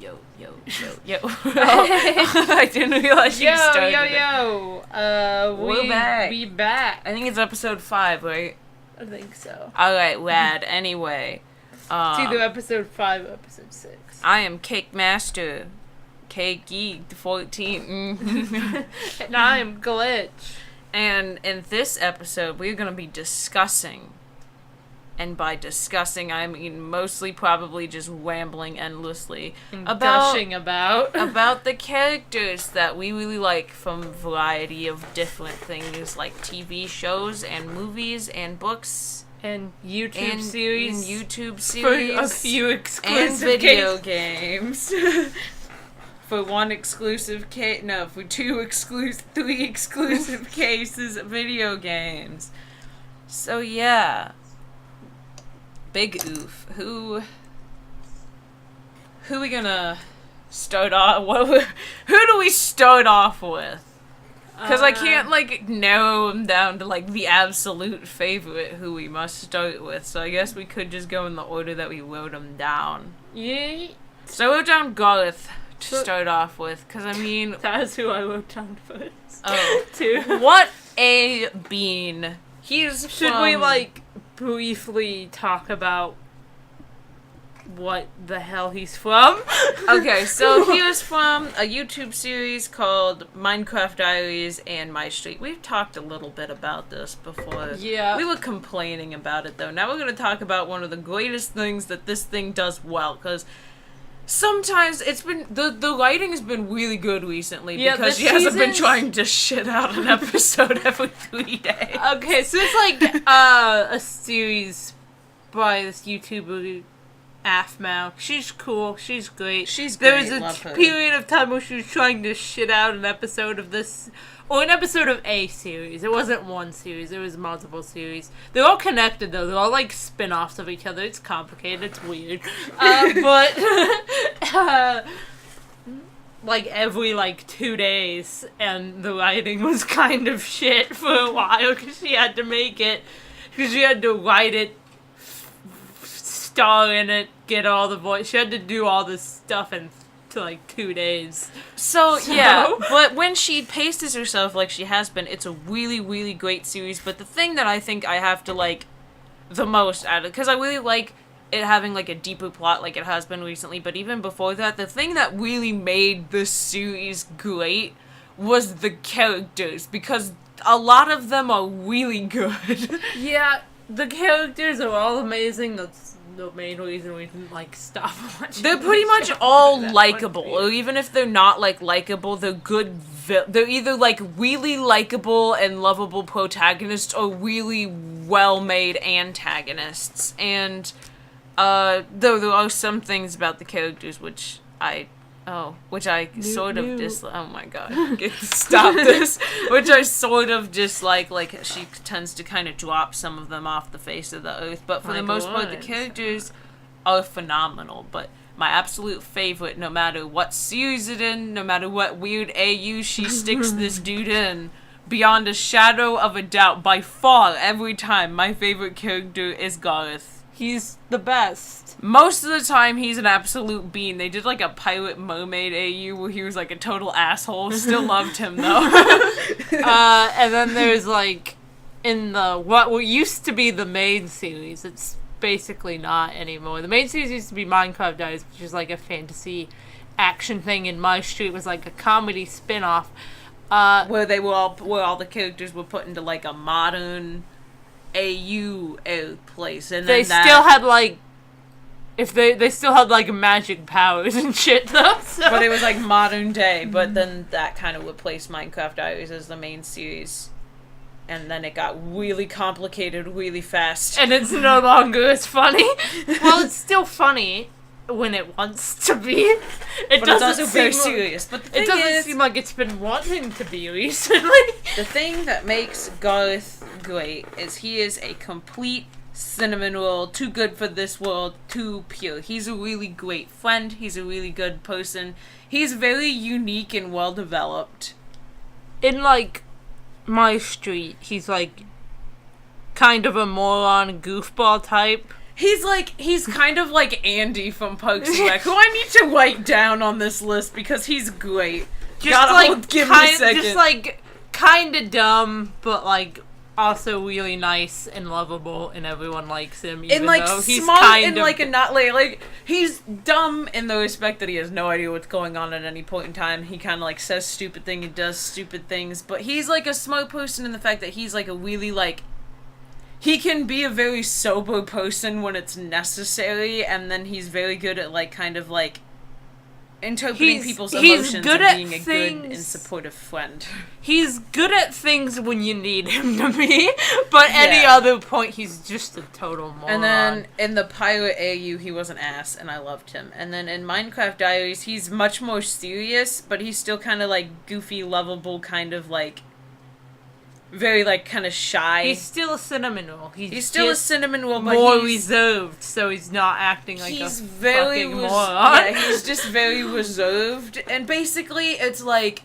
Yo. I didn't realize you started it. We're back. We back. I think it's episode 5, right? I think so. Alright, rad. Anyway. It's either episode 5 or episode 6. I am Cake Master. Cake Geek 14. And I am Glitch. And in this episode, we're going to be discussing. And by discussing, I mean mostly probably just rambling endlessly Gushing about the characters that we really like from a variety of different things like TV shows and movies and books and YouTube series. For a few exclusive and video games. For one exclusive case, no, for 3 exclusive cases of video games. So yeah. Big oof. Who we gonna start off? Who do we start off with? Because I can't narrow them down to the absolute favorite who we must start with. So I guess we could just go in the order that we wrote them down. Yeah. So I wrote down Garth to start off with. Because I mean, that's who I wrote down first. Oh, too. What a bean! Should we briefly talk about what the hell he's from? Okay, so he was from a YouTube series called Minecraft Diaries and My Street. We've talked a little bit about this before. Yeah. We were complaining about it, though. Now we're going to talk about one of the greatest things that this thing does well, because sometimes it's been, the writing has been really good recently, because she hasn't been trying to shit out an episode every 3 days. Okay, so it's a series by this YouTuber, Afmao. She's cool, she's great. She's great, There was a period of time where she was trying to shit out an episode of this, or an episode of a series. It wasn't one series, it was multiple series. They're all connected though, they're all spin-offs of each other. It's complicated, it's weird. But every 2 days, and the writing was kind of shit for a while, because she had to make it, because she had to write it, star in it, get all the voice, she had to do all this stuff in 2 days. So, yeah, but when she paces herself like she has been, it's a really, really great series. But the thing that I think I have to the most out of it, because I really like it having a deeper plot like it has been recently, but even before that, the thing that really made this series great was the characters, because a lot of them are really good. Yeah, the characters are all amazing. That's the main reason we didn't stop watching. They're pretty much all likable, or even if they're not likable, they're good. They're either really likable and lovable protagonists, or really well-made antagonists. And though there are some things about the characters which I sort of dislike. Oh my god, stop this. Which I sort of dislike, she tends to kind of drop some of them off the face of the earth. But for the most part, the characters are phenomenal. But my absolute favorite, no matter what series it in, no matter what weird AU she sticks this dude in, beyond a shadow of a doubt, by far, every time, my favorite character is Garth. He's the best. Most of the time, he's an absolute bean. They did a Pirate Mermaid AU where he was a total asshole. Still loved him though. And then there's in the what used to be the main series. It's basically not anymore. The main series used to be Minecraft Diaries, which is a fantasy action thing, and My Street was a comedy spin-off. Where all the characters were put into a modern AU place, and they still had they still had magic powers and shit though. So. But it was modern day. But then that kind of replaced Minecraft Diaries as the main series, and then it got really complicated really fast. And it's no longer as funny. Well, it's still funny when it wants to be. But it's also very serious. But the thing it doesn't seem like it's been wanting to be recently. The thing that makes Garth great is he is a complete cinnamon roll, too good for this world, too pure. He's a really great friend, he's a really good person, he's very unique and well developed. In My Street, he's kind of a moron goofball type. he's kind of like Andy from Parks and Rec, who I need to write down on this list because he's great. Give me a second. Just like kind of dumb, but like also really nice and lovable, and everyone likes him. Even though he's smart kind and of like a not like he's dumb in the respect that he has no idea what's going on at any point in time. He kind of like says stupid things, he does stupid things, but he's like a smart person in the fact that he's like a really like. He can be a very sober person when it's necessary, and then he's very good at, like, kind of, like, interpreting people's emotions and being a good and supportive friend. He's good at things when you need him to be, but any other point, he's just a total moron. And then in the Pirate AU, he was an ass, and I loved him. And then in Minecraft Diaries, he's much more serious, but he's still kind of, like, goofy, lovable, kind of, like, very, like, kind of shy. He's still a cinnamon roll. He's still a cinnamon roll, but more reserved, so he's not acting like a fucking moron. Yeah, he's just very reserved. And basically, it's like,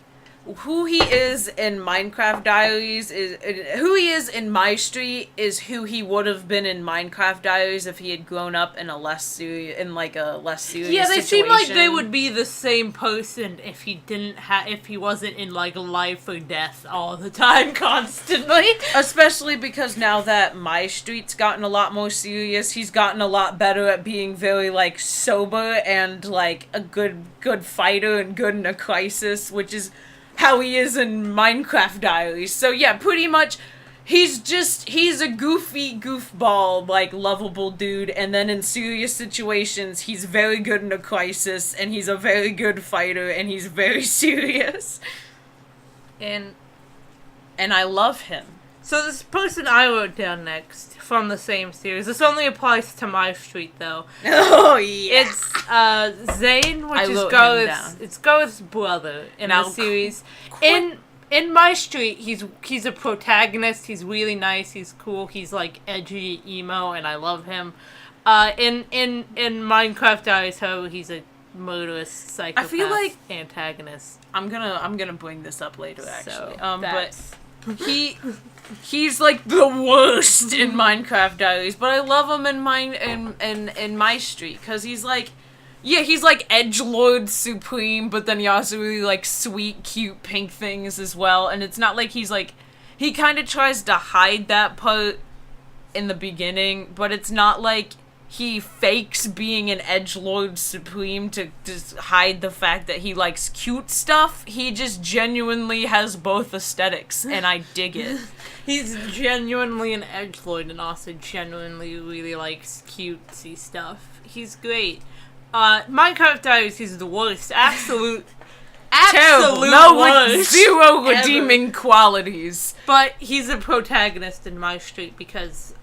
who he is in Minecraft Diaries is... Who he is in My Street is who he would have been in Minecraft Diaries if he had grown up in a less serious... In, like, a less serious Yeah, they situation. seem like they would be the same person if he didn't if he wasn't in, like, life or death all the time, constantly. Especially because now that My Street's gotten a lot more serious, he's gotten a lot better at being very, like, sober and, like, a good fighter and good in a crisis, which is... how he is in Minecraft Diaries. So yeah, pretty much, he's a goofy goofball, like, lovable dude, and then in serious situations, he's very good in a crisis, and he's a very good fighter, and he's very serious. And I love him. So this person I wrote down next, from the same series, this only applies to My Street, though. Oh, yeah. It's Zane, which is Gareth's brother in the series. In My Street, he's a protagonist, he's really nice, he's cool, he's, like, edgy, emo, and I love him. In Minecraft Diaries, however, he's a murderous psychopath. I feel like antagonist. I'm gonna bring this up later, actually. So, but he's like the worst in Minecraft Diaries, but I love him in My Street because he's like edgelord supreme, but then he also really like sweet, cute, pink things as well. And it's not like he kind of tries to hide that part in the beginning, but it's not like he fakes being an edgelord supreme to just hide the fact that he likes cute stuff. He just genuinely has both aesthetics, and I dig it. He's genuinely an edgelord and also genuinely really likes cutesy stuff. He's great. Minecraft Diaries, he's the worst. Absolute worst. Zero redeeming qualities. But he's a protagonist in My Street because,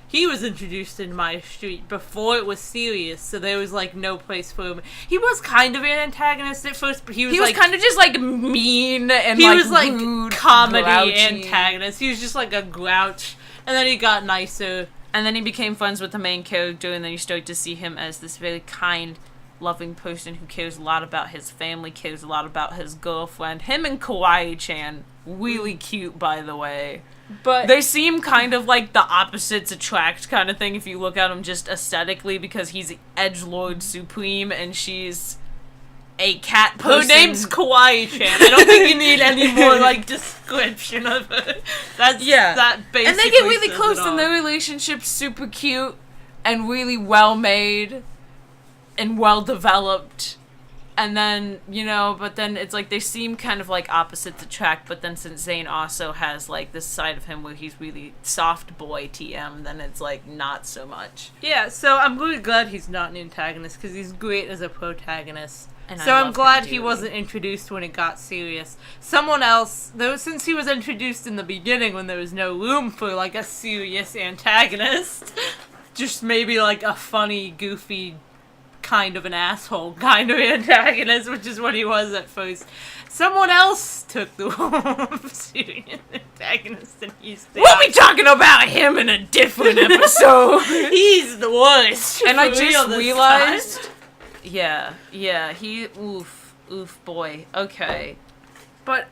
he was introduced in My Street before it was serious, so there was, like, no place for him. He was kind of an antagonist at first, but he was like... kind of just, like, mean and, he like, was, like, rude, comedy grouchy antagonist. He was just, like, a grouch, and then he got nicer. And then he became friends with the main character, and then you start to see him as this very kind, loving person who cares a lot about his family, cares a lot about his girlfriend. Him and Kawaii-chan, really cute, by the way. But they seem kind of like the opposites attract kind of thing if you look at him just aesthetically, because he's edgelord supreme and she's a cat person. Her name's Kawaii-chan. I don't think you need any more, like, description of it. That basically. And they get really close, and their relationship's super cute and really well made and well developed. And then, but then it's like they seem kind of like opposites attract, but then since Zane also has like this side of him where he's really soft boy TM, then it's like not so much. Yeah, so I'm really glad he's not an antagonist because he's great as a protagonist. And so I'm glad he wasn't introduced when it got serious. Someone else, though, since he was introduced in the beginning when there was no room for like a serious antagonist, just maybe like a funny, goofy, kind of an asshole kind of antagonist, which is what he was at first. Someone else took the role of serious antagonist, and he's the We'll be talking about him in a different episode. He's the worst. And I just realized... Yeah, he... Oof, boy. Okay. But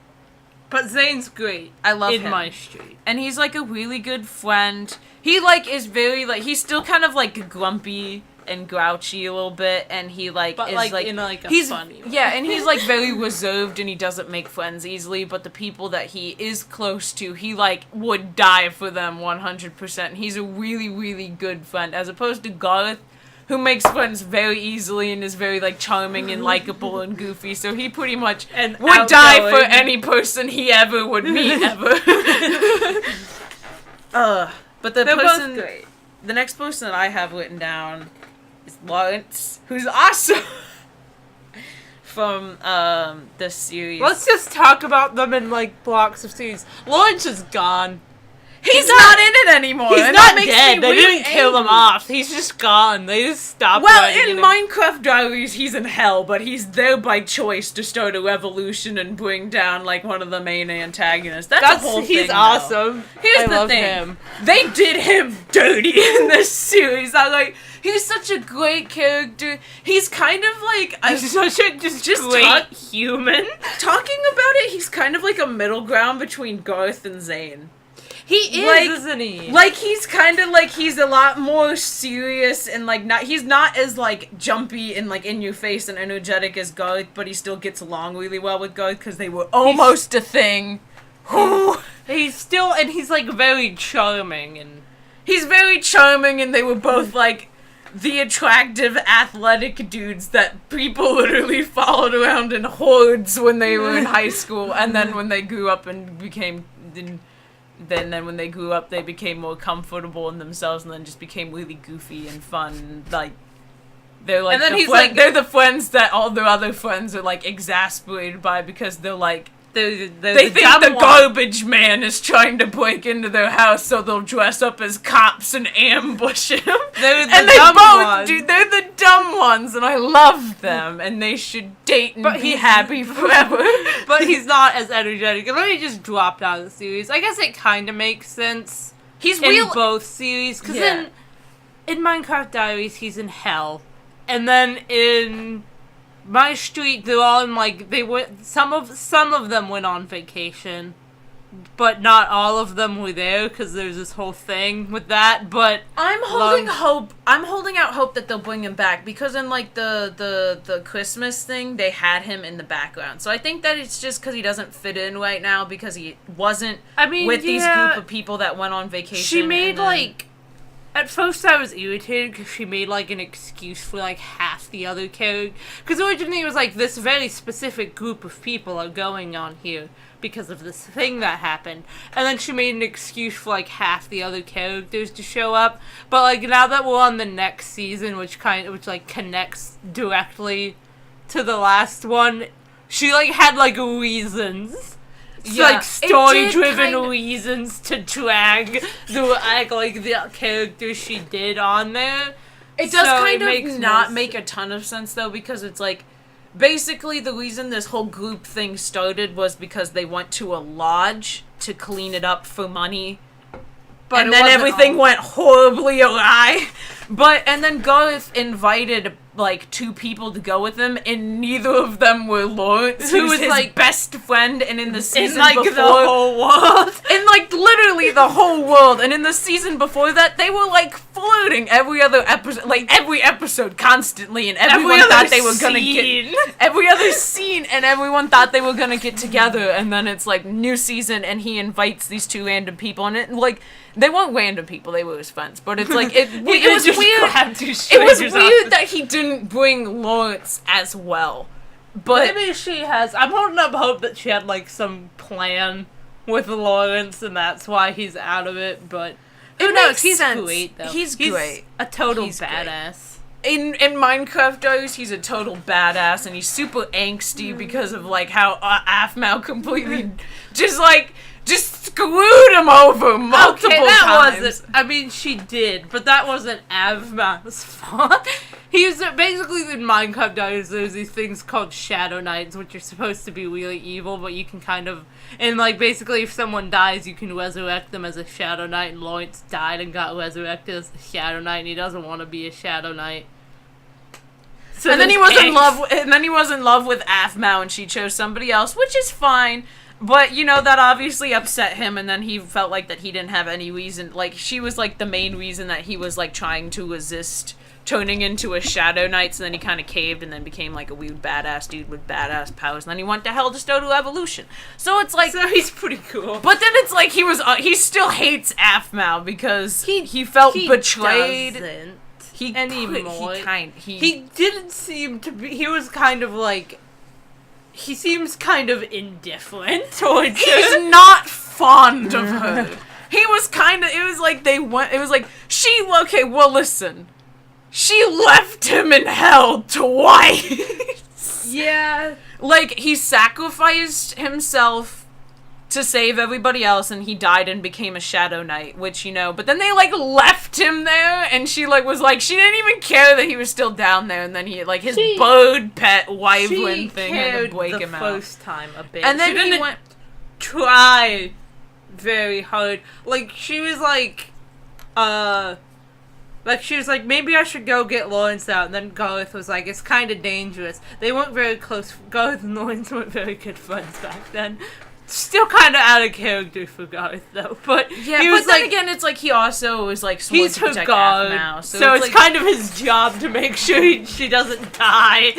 But Zane's great. I love in him. my street. And he's, like, a really good friend. He, like, is very, like, he's still kind of, like, grumpy and grouchy a little bit, and he, like, But, is, like, in, like, a he's, funny way. Yeah, and he's, like, very reserved, and he doesn't make friends easily, but the people that he is close to, he, like, would die for them 100%, and he's a really, really good friend, as opposed to Garth, who makes friends very easily and is very, like, charming and likable and goofy, so he pretty much would die for any person he ever would meet, ever. But They're both great. The next person that I have written down is Lawrence, who's awesome from this series. Let's just talk about them in, like, blocks of series. Lawrence is gone. He's not in it anymore. He's and not that makes dead. me They really didn't kill him angry. off. He's just gone. They just stopped. Well, in Minecraft Diaries, he's in hell, but he's there by choice to start a revolution and bring down, like, one of the main antagonists. That's the whole thing, He's though. awesome. Here's I the love thing. him. They did him dirty in this series. I like. He's such a great character. He's kind of like He's such a just great human. Talking about it, he's kind of like a middle ground between Garth and Zane. He is, like, isn't he? Like, he's kind of like, he's a lot more serious and, like, he's not as, like, jumpy and, like, in your face and energetic as Garth, but he still gets along really well with Garth because they were almost a thing. He's like, very charming, and... He's very charming, and they were both, like, the attractive, athletic dudes that people literally followed around in hordes when they were in high school, and then when they grew up and became... Then when they grew up, they became more comfortable in themselves, and then just became really goofy and fun. Like, they're like, and then they're the friends that all their other friends are like exasperated by because they're like, they think the garbage man is trying to break into their house, so they'll dress up as cops and ambush him. They're the and they dumb both ones. do. They're the dumb ones, and I love them. And they should date and be happy forever. But he's not as energetic. And then he just dropped out of the series. I guess it kind of makes sense. He's in both series, because in Minecraft Diaries he's in hell, and then in My Street they're all in, like, some of them went on vacation, but not all of them were there because there's this whole thing with that. But I'm holding out hope that they'll bring him back, because in, like, the Christmas thing they had him in the background. So I think that it's just because he doesn't fit in right now because he wasn't with these group of people that went on vacation. She made like. At first I was irritated because she made, like, an excuse for, like, half the other characters. Because originally it was, like, this very specific group of people are going on here because of this thing that happened. And then she made an excuse for, like, half the other characters to show up. But, like, now that we're on the next season, which connects directly to the last one, she, like, had, like, reasons. Like, story-driven reasons to drag the characters she did on there. It does kind of not make a ton of sense, though, because it's like, basically the reason this whole group thing started was because they went to a lodge to clean it up for money. But and then everything went horribly awry. And then Garth invited, like, 2 people to go with him, and neither of them were Lawrence, who was his, like, best friend, and in the season before... the whole world. In, like, literally the whole world. And in the season before that, they were, like, flirting every other episode, like, every episode constantly, and everyone thought they were gonna get... Every other scene, and everyone thought they were gonna get together, and then it's, like, new season, and he invites these 2 random people, and it, like... They weren't random people, they were his friends, but it's like, it was weird. It was weird that he didn't bring Lawrence as well. But maybe she has. I'm holding up hope that she had, like, some plan with Lawrence, and that's why he's out of it, but who knows? He's great, though. He's great. A total badass. In Minecraft Diaries, he's a total badass, and he's super angsty because of, like, how Aphmau completely just screwed him over multiple times. I mean, she did, but that wasn't Aphmau's fault. He was basically in Minecraft Diaries. There's these things called Shadow Knights, which are supposed to be really evil, but you can kind of, and, like, basically if someone dies, you can resurrect them as a Shadow Knight. And Lawrence died and got resurrected as a Shadow Knight, and he doesn't want to be a Shadow Knight. So and then he was in love. And then he was in love with Aphmau, and she chose somebody else, which is fine. But, you know, that obviously upset him, and then he felt like that he didn't have any reason. Like, she was, like, the main reason that he was, like, trying to resist turning into a Shadow Knight, so then he kind of caved and then became, like, a weird badass dude with badass powers, and then he went to hell to Stodo Evolution. So it's like... So he's pretty cool. But then it's like he still hates Aphmau because he felt betrayed. Doesn't He anymore. He He didn't seem to be... He was kind of, like... He seems kind of indifferent towards her. He's not fond of her. He was kind of, it was like they went, it was like, okay, well listen. She left him in hell twice. Yeah. Like, he sacrificed himself to save everybody else, and he died and became a Shadow Knight, which, you know, but then they, like, left him there, and she, like, was like, she didn't even care that he was still down there, and then he, like, his bird pet wyvern thing had to break him out. First time a bit. And then she he went... try very hard. Like, she was like, she was like, maybe I should go get Lawrence out, and then Garth was like, it's kind of dangerous. They weren't very close. Garth and Lawrence weren't very good friends back then. Still kind of out of character for Garth, though. But yeah, he was but then like, again, it's like he also was like sworn he's to her protect god, Aphmau, so it's like, kind of his job to make sure she doesn't die.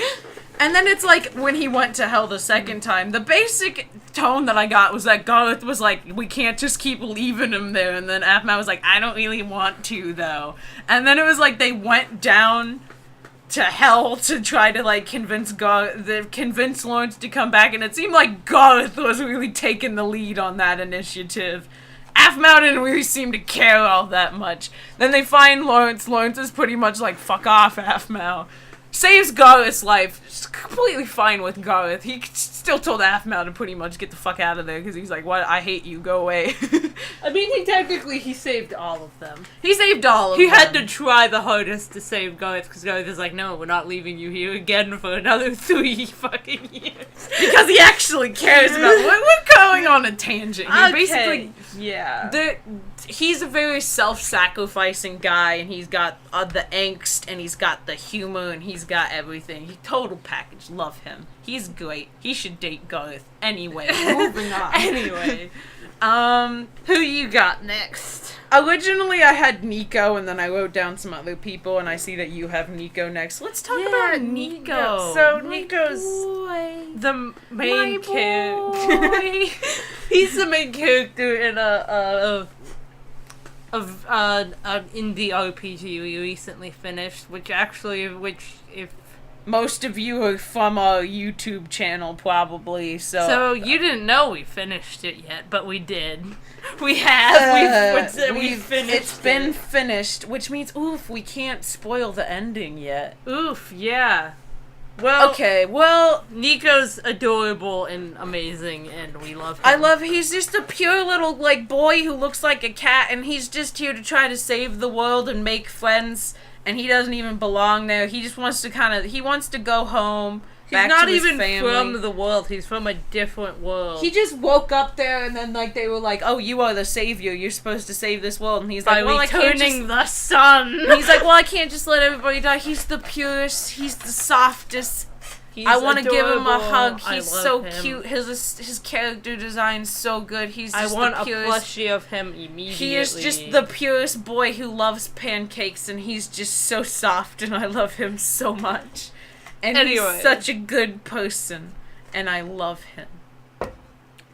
And then it's like when he went to hell the second time, the basic tone that I got was that Garth was like, we can't just keep leaving him there, and then Aphmau was like, I don't really want to though. And then it was like they went down to hell to try to like convince Lawrence to come back, and it seemed like Garth was really taking the lead on that initiative. Aphmau didn't really seem to care all that much. Then they find Lawrence. Lawrence is pretty much like, fuck off, Aphmau. Saves Garth's life. Just completely fine with Garth. He still told Aphmau to pretty much get the fuck out of there because he's like, what? I hate you. Go away. I mean, he saved all of them. He saved all of them. He had to try the hardest to save Garth, because Garth is like, no, we're not leaving you here again for another 3 fucking years. Because he actually cares about... We're going on a tangent. He basically... Yeah. He's a very self-sacrificing guy, and he's got the angst, and he's got the humor, and he's got everything. He total package. Love him. He's great. He should date Garth. Anyway, moving on. Anyway. Who you got next? Originally, I had Nico, and then I wrote down some other people, and I see that you have Nico next. Let's talk about Nico. So, My Nico's boy. the main My character. boy. He's the main character in an indie RPG we recently finished, which if Most of you are from our YouTube channel, probably, so you didn't know we finished it yet, but we did. We have. We finished. It's been finished, which means, oof, we can't spoil the ending yet. Oof, yeah. Well, okay, well, Nico's adorable and amazing, and we love him. He's just a pure little, like, boy who looks like a cat, and he's just here to try to save the world and make friends, and he doesn't even belong there. He just wants to he wants to go home. He's not even from the world. He's from a different world. He just woke up there, and then like they were like, "Oh, you are the savior. You're supposed to save this world." And he's like, "Well, I can't just..." the sun. He's like, "Well, I can't just let everybody die. He's the purest. He's the softest. I want to give him a hug. He's so cute. His character design's so good. He's just want the purest. a plushie of him immediately. He is just the purest boy who loves pancakes, and he's just so soft, and I love him so much. And he's such a good person, and I love him.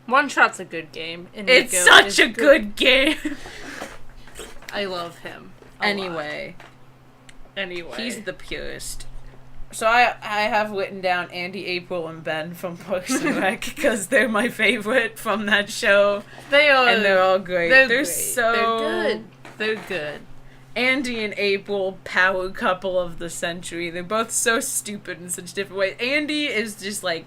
One Shot's a good game. And it's such a good game. I love him. Anyway, he's the purest. So I have written down Andy, April, and Ben from Parks and Rec because they're my favorite from that show. They are, and they're all great. They're great. good. They're good. Andy and April, power couple of the century. They're both so stupid in such different ways. Andy is just like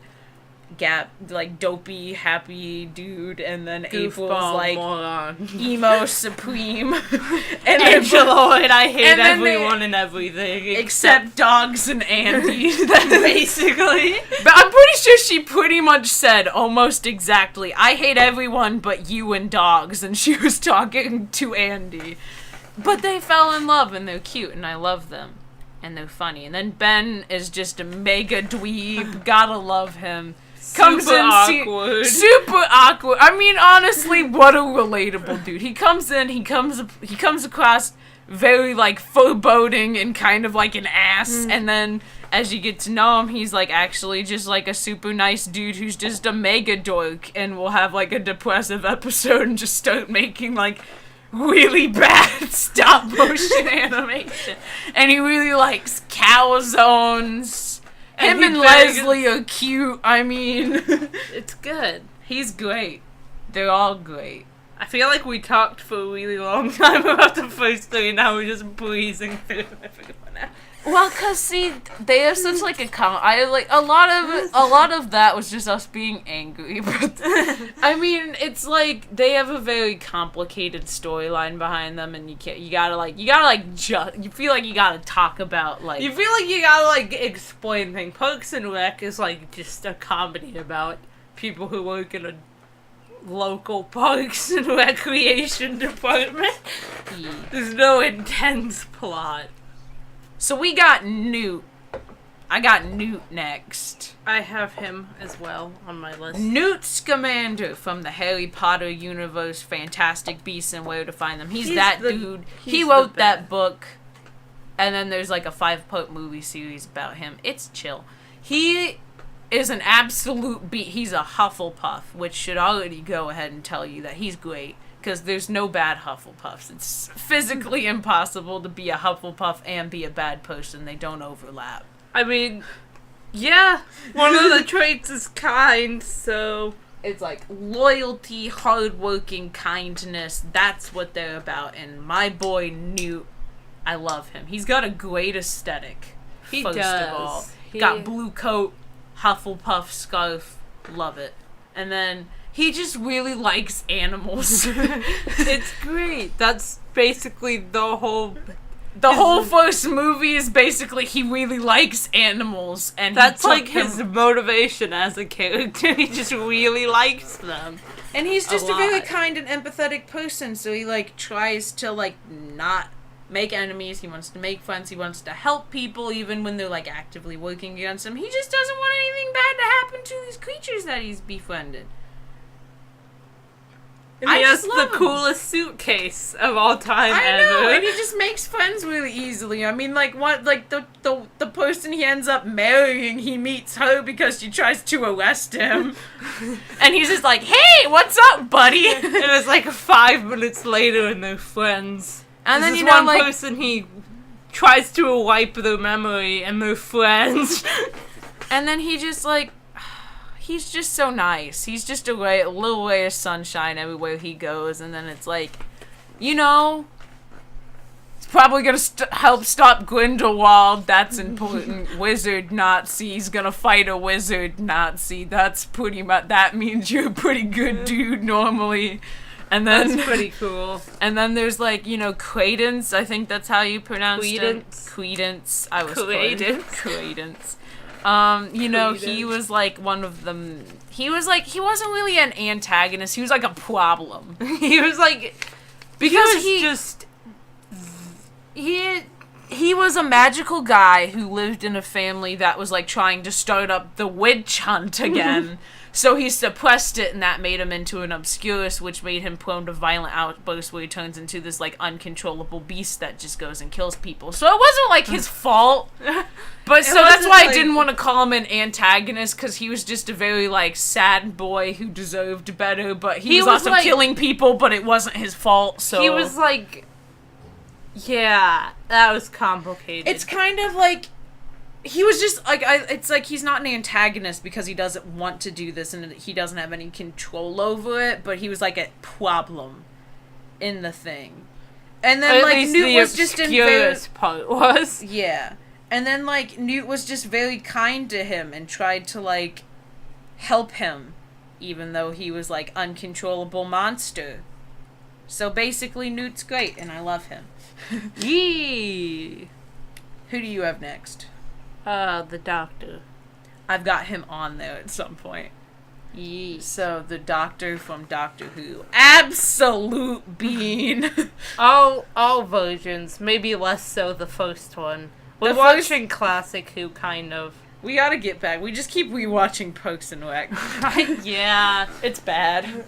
dopey, happy dude, and then April's like moron. Emo supreme. And Angelo, and I hate everyone and everything except dogs and Andy. Basically. But I'm pretty sure she pretty much said almost exactly, I hate everyone but you and dogs, and she was talking to Andy. But they fell in love, and they're cute, and I love them. And they're funny. And then Ben is just a mega dweeb. Gotta love him. comes Super in awkward. super awkward. I mean, honestly, what a relatable dude. He comes in, he comes across very, like, foreboding and kind of like an ass, and then as you get to know him, he's, like, actually just, like, a super nice dude who's just a mega dork and will have, like, a depressive episode and just start making, like, really bad stop-motion animation. And he really likes calzones. Him and Leslie are cute, I mean. It's good. He's great. They're all great. I feel like we talked for a really long time about the first three, now we're just breezing through everyone else. Well, cause see, they have such like I like a lot of that was just us being angry. But I mean, it's like they have a very complicated storyline behind them, and you feel like you gotta talk about like You feel like you gotta, like, explain things. Parks and Rec is, like, just a comedy about people who work in a local parks and recreation department. There's no intense plot. So we got Newt. I got Newt next. I have him as well on my list. Newt Scamander from the Harry Potter universe, Fantastic Beasts and Where to Find Them. He's that dude. He wrote that book. And then there's like a 5-part movie series about him. It's chill. He is an absolute he's a Hufflepuff, which should already go ahead and tell you that he's great. Because there's no bad Hufflepuffs. It's physically impossible to be a Hufflepuff and be a bad person. They don't overlap. I mean, yeah, one of the traits is kind, so... It's like loyalty, hardworking, kindness. That's what they're about. And my boy Newt, I love him. He's got a great aesthetic. He first does. of all. Got blue coat, Hufflepuff scarf. Love it. And then... he just really likes animals. It's great. That's basically the whole first movie is basically he really likes animals, and that's like his motivation as a character. He just really likes them. And he's just a very kind and empathetic person, so he like tries to like not make enemies. He wants to make friends. He wants to help people even when they're like actively working against him. He just doesn't want anything bad to happen to these creatures that he's befriended. And he has the coolest suitcase of all time I ever. know, and he just makes friends really easily. I mean, like, what, like, the person he ends up marrying, he meets her because she tries to arrest him. And he's just like, hey, what's up, buddy? It was like 5 minutes later and they're friends. And then, this you is know, one like... person he tries to wipe their memory and they're friends. And then he just, like... he's just so nice. He's just a little ray of sunshine everywhere he goes, and then it's like, you know, he's probably gonna help stop Grindelwald. That's important. Wizard Nazi. He's gonna fight a wizard Nazi. That's pretty much. That means you're a pretty good dude normally. And then that's pretty cool. And then there's like, you know, Credence. I think that's how you pronounce it. Credence. I was Credence. You know, he was like one of them. He wasn't really an antagonist. He was like a problem. He was like, because he was a magical guy who lived in a family that was like trying to start up the witch hunt again. So he suppressed it, and that made him into an obscurus, which made him prone to violent outbursts where he turns into this, like, uncontrollable beast that just goes and kills people. So it wasn't, like, his fault. But so that's why I didn't want to call him an antagonist, because he was just a very, like, sad boy who deserved better, but he was also like, killing people, but it wasn't his fault, so... He was, like... Yeah, that was complicated. It's kind of like... He was just, like, it's like he's not an antagonist because he doesn't want to do this and he doesn't have any control over it, but he was, like, a problem in the thing. And then, like, Newt was just in very... part was. Yeah. And then, like, Newt was just very kind to him and tried to, like, help him, even though he was, like, uncontrollable monster. So basically, Newt's great, and I love him. Yee! Who do you have next? The Doctor. I've got him on there at some point. Yee. So, the Doctor from Doctor Who. Absolute bean! all versions. Maybe less so the first one. We're watching classic Who, kind of. We gotta get back. We just keep rewatching Parks and Rec. Yeah. It's bad.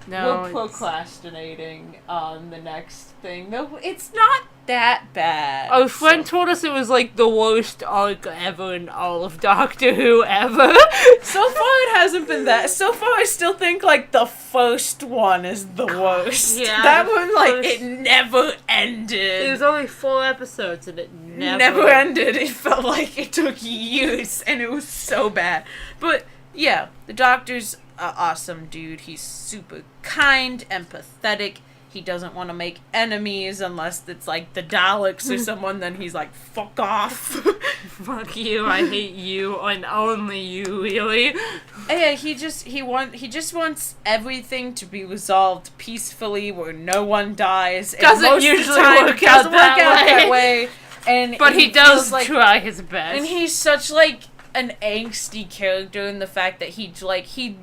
We're procrastinating on the next thing. No, it's not that bad. Our friend told us it was like the worst arc ever in all of Doctor Who ever. So far it hasn't been that. So far I still think like the first one is the worst. Yeah, that the one like first- it never ended. It was only 4 episodes and it never ended. It felt like it took years and it was so bad. But yeah, the Doctor's an awesome dude. He's super kind, empathetic. He doesn't want to make enemies unless it's like the Daleks or someone, then he's like, fuck off. Fuck you, I hate you, and only you, really. Yeah, he just wants everything to be resolved peacefully where no one dies. And Doesn't most usually of the time, work it out doesn't work out that that way. And But he does feels try his best. and he's such like an angsty character in the fact that he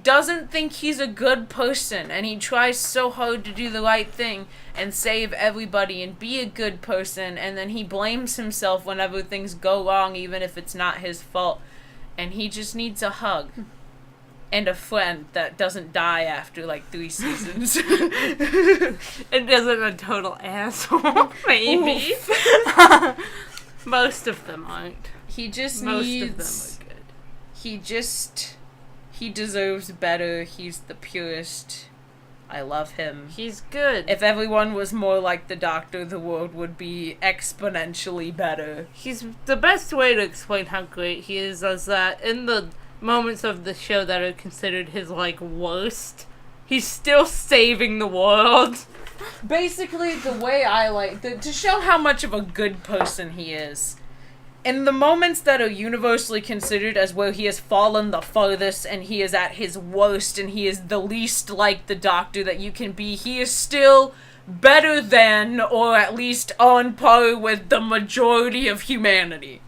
doesn't think he's a good person, and he tries so hard to do the right thing and save everybody and be a good person, and then he blames himself whenever things go wrong, even if it's not his fault. And he just needs a hug and a friend that doesn't die after like 3 seasons. It isn't a total asshole, maybe. Most of them aren't. He just Most needs... of them are good. He deserves better. He's the purest. I love him. He's good. If everyone was more like the Doctor, the world would be exponentially better. He's the best way to explain how great he is that in the moments of the show that are considered his like worst, he's still saving the world. Basically, the way I like to show how much of a good person he is. In the moments that are universally considered as where he has fallen the farthest and he is at his worst and he is the least like the Doctor that you can be, he is still better than, or at least on par with, the majority of humanity.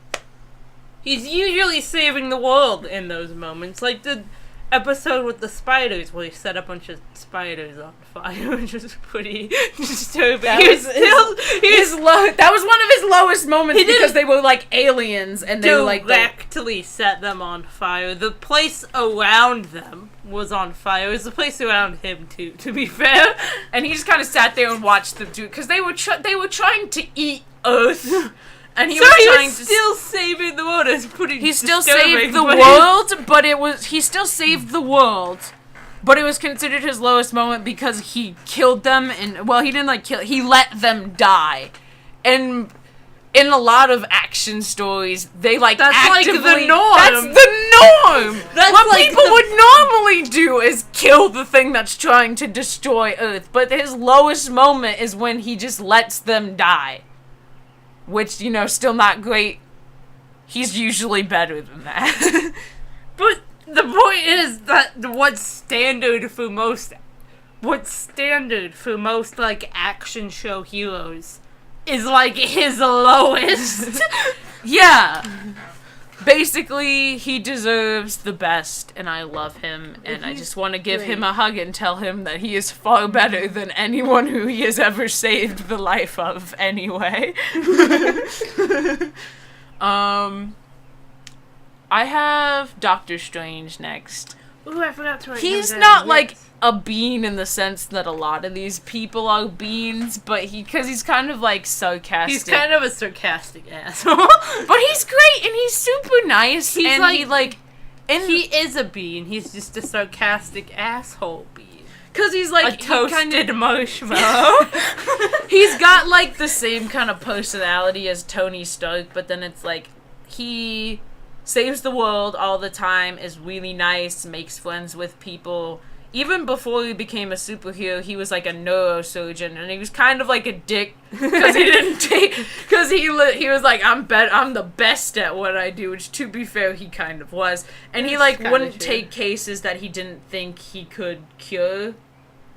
He's usually saving the world in those moments, like the episode with the spiders where he set a bunch of spiders on fire, which was pretty disturbing. That was one of his lowest moments because they were like aliens and they were like directly set them on fire. The place around them was on fire. It was the place around him too, to be fair. And he just kind of sat there and watched them do, because they were trying to eat Earth. And he was still saving the world. It's pretty He still disturbing, saved the but world, but he still saved the world. But it was considered his lowest moment because he killed them, and, well, he didn't, like, he let them die. And in a lot of action stories, they, like, that's actively... like the norm! That's the norm! That's what like people would normally do is kill the thing that's trying to destroy Earth. But his lowest moment is when he just lets them die. Which, you know, still not great. He's usually better than that. But the point is that what's standard for most, like, action show heroes is, like, his lowest. Yeah. Basically, he deserves the best, and I love him, and I just want to give him a hug and tell him that he is far better than anyone who he has ever saved the life of anyway. I have Doctor Strange next. Ooh, I forgot to write He's him down. not Yes. like a bean in the sense that a lot of these people are beans, but because he's kind of like sarcastic. He's kind of a sarcastic asshole. But he's great and he's super nice. He's and he is a bean. He's just a sarcastic asshole bean. Because he's like A toasted marshmallow. He's got like the same kind of personality as Tony Stark, but then it's like he saves the world all the time, is really nice, makes friends with people. Even before he became a superhero, he was like a neurosurgeon, and he was kind of like a dick because he didn't take, because he was like, I'm the best at what I do, which to be fair, he kind of was, and he like wouldn't take cases that he didn't think he could cure,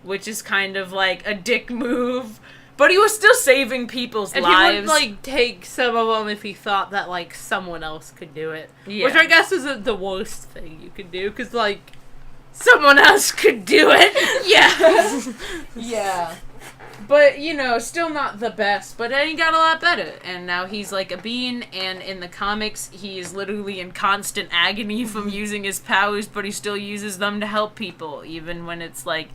which is kind of like a dick move. But he was still saving people's lives. And he would, like, take some of them if he thought that, like, someone else could do it. Yeah. Which I guess isn't the worst thing you could do, because, like, someone else could do it. Yeah. Yeah. But, you know, still not the best. But then he got a lot better. And now he's like a bean. And in the comics, he is literally in constant agony from using his powers. But he still uses them to help people. Even when it's like...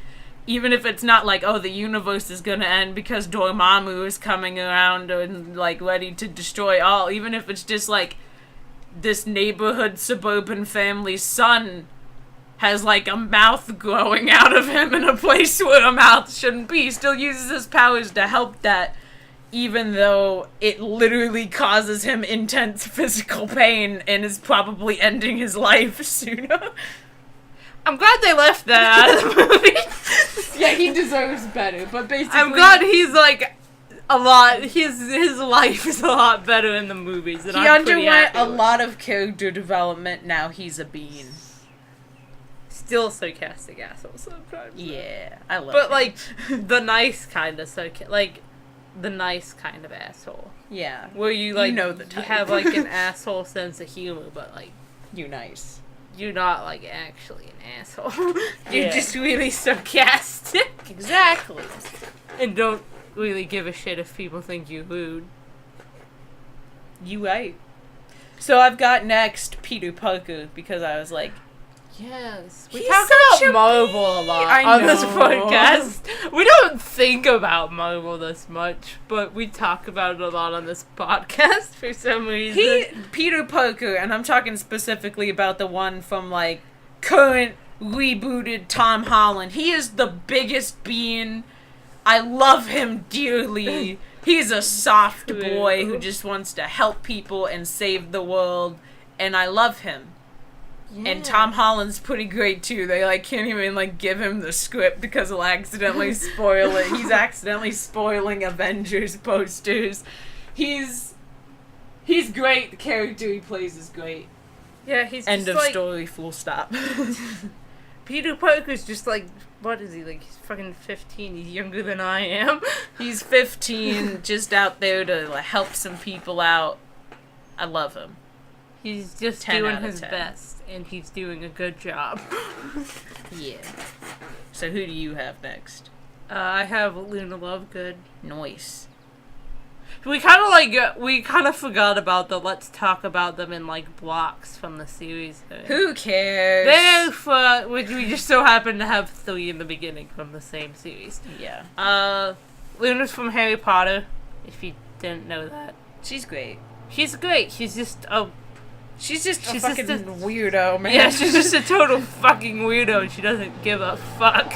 Even if it's not like, oh, the universe is gonna end because Dormammu is coming around and, like, ready to destroy all. Even if it's just, like, this neighborhood suburban family's son has, like, a mouth growing out of him in a place where a mouth shouldn't be. He still uses his powers to help that, even though it literally causes him intense physical pain and is probably ending his life sooner. I'm glad they left that out of the movie. Yeah, he deserves better, but basically... I'm glad he's, like, a lot... His life is a lot better in the movies, and he I'm pretty underwent happy a with. lot of character development, now he's a bean. Still sarcastic asshole sometimes. Yeah, I love But, him. like, the nice kind of the nice kind of asshole. Yeah. Where you, like, know the you type. have, like, an asshole sense of humor, but, like, You nice. you're not, like, actually an asshole. You're Yeah. just really sarcastic. Exactly. And don't really give a shit if people think you're rude. You right. So I've got next Peter Parker, because I was like, Yes. We He's talk such about a Marvel a lot I on this know. podcast. We don't think about Marvel this much, but we talk about it a lot on this podcast for some reason. Peter Parker, and I'm talking specifically about the one from, like, current rebooted Tom Holland. He is the biggest bean. I love him dearly. He's a soft boy who just wants to help people and save the world, and I love him. Yeah. And Tom Holland's pretty great too. They like can't even like give him the script because he'll accidentally spoil it. He's accidentally spoiling Avengers posters. He's great. The character he plays is great. Yeah, he's End just of like, story. Full stop. Peter Parker's just like, what is he, like, he's fucking 15, he's younger than I am. He's 15, just out there to like, help some people out. I love him. He's just 10 doing out of his 10. best, and he's doing a good job. Yeah. So who do you have next? I have Luna Lovegood. Nice. We kind of forgot about the let's talk about them in, like, blocks from the series thing. Who cares? They're fun, we just so happen to have 3 in the beginning from the same series. Yeah. Luna's from Harry Potter, if you didn't know that. She's great. She's great, she's just a She's a just fucking a- weirdo, man. Yeah, she's just a total fucking weirdo and she doesn't give a fuck.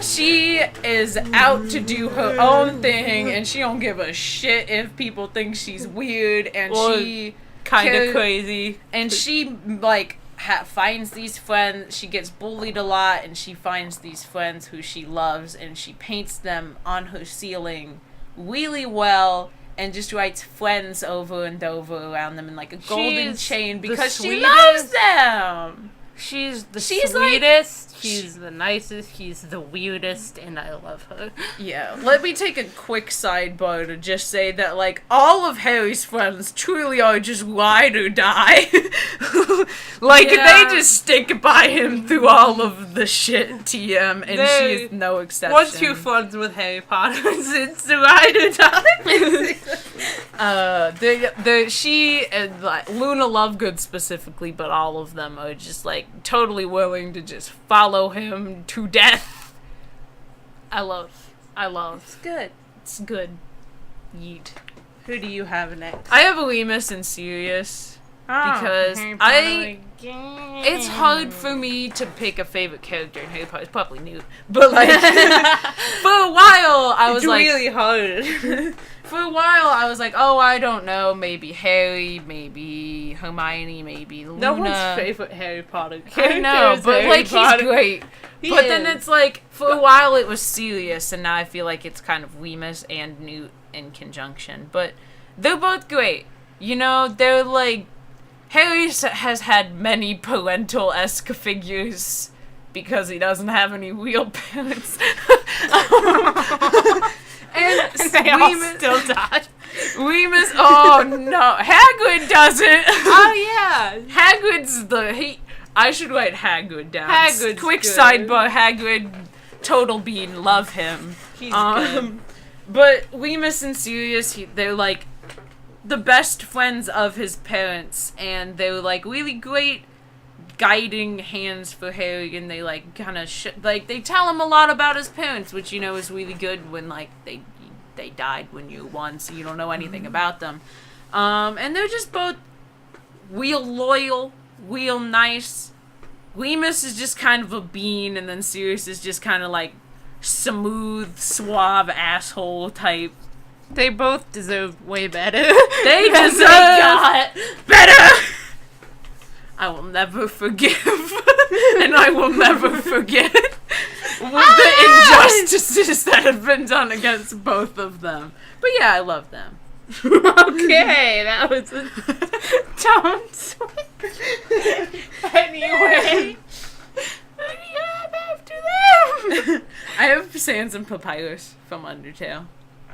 She is out to do her own thing, and she don't give a shit if people think she's weird, and Or she Kind of cares- crazy. And she, like, finds these friends. She gets bullied a lot, and she finds these friends who she loves, and she paints them on her ceiling really well, and just writes friends over and over around them in, like, a golden She's chain the because she sweetest- loves them. She's the She's like- sweetest, she's the nicest, she's the weirdest, and I love her. Yeah, let me take a quick sidebar to just say that, like, all of Harry's friends truly are just ride or die. Like, Yeah. they just stick by him through all of the shit TM, and They- she is no exception. Once you're friends with Harry Potter, it's the ride or die. She and, like, Luna Lovegood specifically, but all of them are just, like, totally willing to just follow him to death. I love. It's good. It's good. Yeet. Who do you have next? I have Remus and Sirius because Harry Potter it's hard for me to pick a favorite character in Harry Potter. It's probably new, but like for a while I was it's like, really hard. for a while I was like, oh, I don't know, maybe Harry, maybe Hermione, maybe Luna. No one's favorite Harry Potter I character know, is but Harry like Potter. he's great. He But then is. it's like for a while it was Sirius, and now I feel like it's kind of Remus and Newt in conjunction. But they're both great. You know, they're like Harry has had many parental-esque figures because he doesn't have any real parents. And They all Remus, still die. Remus, oh no, Hagrid doesn't. Oh yeah. Hagrid's I should write Hagrid down. Hagrid's Quick good. sidebar, Hagrid, total bean, love him. He's good. But Remus and Sirius, they're like the best friends of his parents, and they're like really great guiding hands for Harry, and they like kind of like they tell him a lot about his parents, which is really good when like they died when you were 1, so you don't know anything about them. And they're just both real loyal, real nice. Remus is just kind of a bean, and then Sirius is just kind of like smooth, suave asshole type. They both deserve way better. They deserve better! I will never forgive, and I will never forget the injustices that have been done against both of them. But yeah, I love them. Okay, that was a dumb switch. Anyway. After them. I have Sans and Papyrus from Undertale.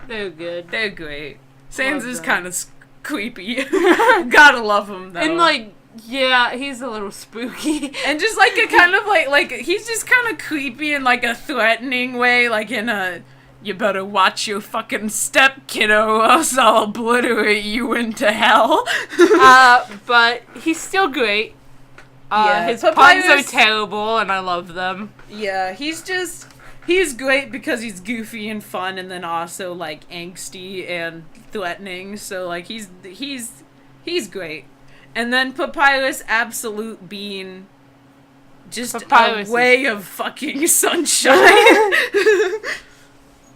They're good. They're great. Sans is kind of creepy. Gotta love him, though. And, like, yeah, he's a little spooky. And just, like, a kind of, like, he's just kind of creepy in, like, a threatening way, like, in a, you better watch your fucking step, kiddo, or else I'll obliterate you into hell. But he's still great. His Papyrus, puns are terrible, and I love them. Yeah, he's great because he's goofy and fun, and then also, like, angsty and threatening, so, like, he's great. And then Papyrus, absolute being, just Papyrus a way of fucking sunshine.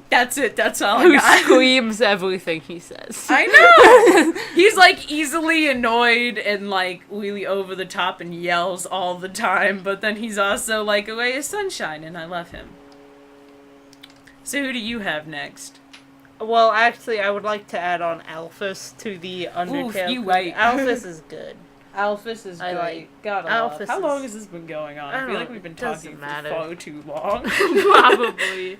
That's it, that's all I got. Who screams everything he says. I know! He's, like, easily annoyed and, like, really over the top and yells all the time, but then he's also, like, a ray of sunshine, and I love him. So who do you have next? Well, actually, I would like to add on Alphys to the Undertale. Oof, you right. Alphys is good. Alphys is I great. like Gotta Alphys love. How is- long has this been going on? I feel like we've been talking doesn't for matter. far too long. Probably.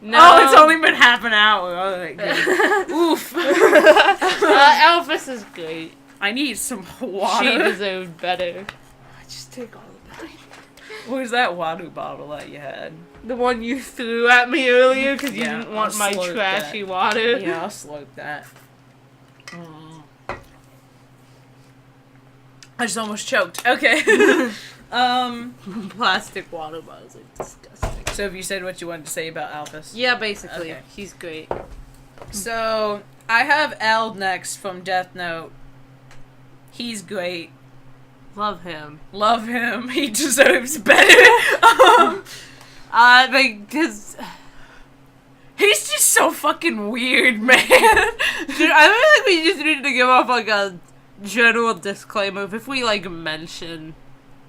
No. Oh, it's only been half an hour. Alright, good. Oof. Alphys is great. I need some water. She deserved better. Just take all of it. Where's that water bottle that you had? The one you threw at me earlier because you Yeah, didn't want I'll my slurp trashy that. water. Yeah, I'll slurp that. I just almost choked. Okay. Plastic water bottles are disgusting. So have you said what you wanted to say about Alphys? Yeah, basically. Okay. He's great. So, I have L next from Death Note. He's great. Love him. Love him. He deserves better. Because He's just so fucking weird, man. dude, I feel like we just need to give off like a general disclaimer. If we like mention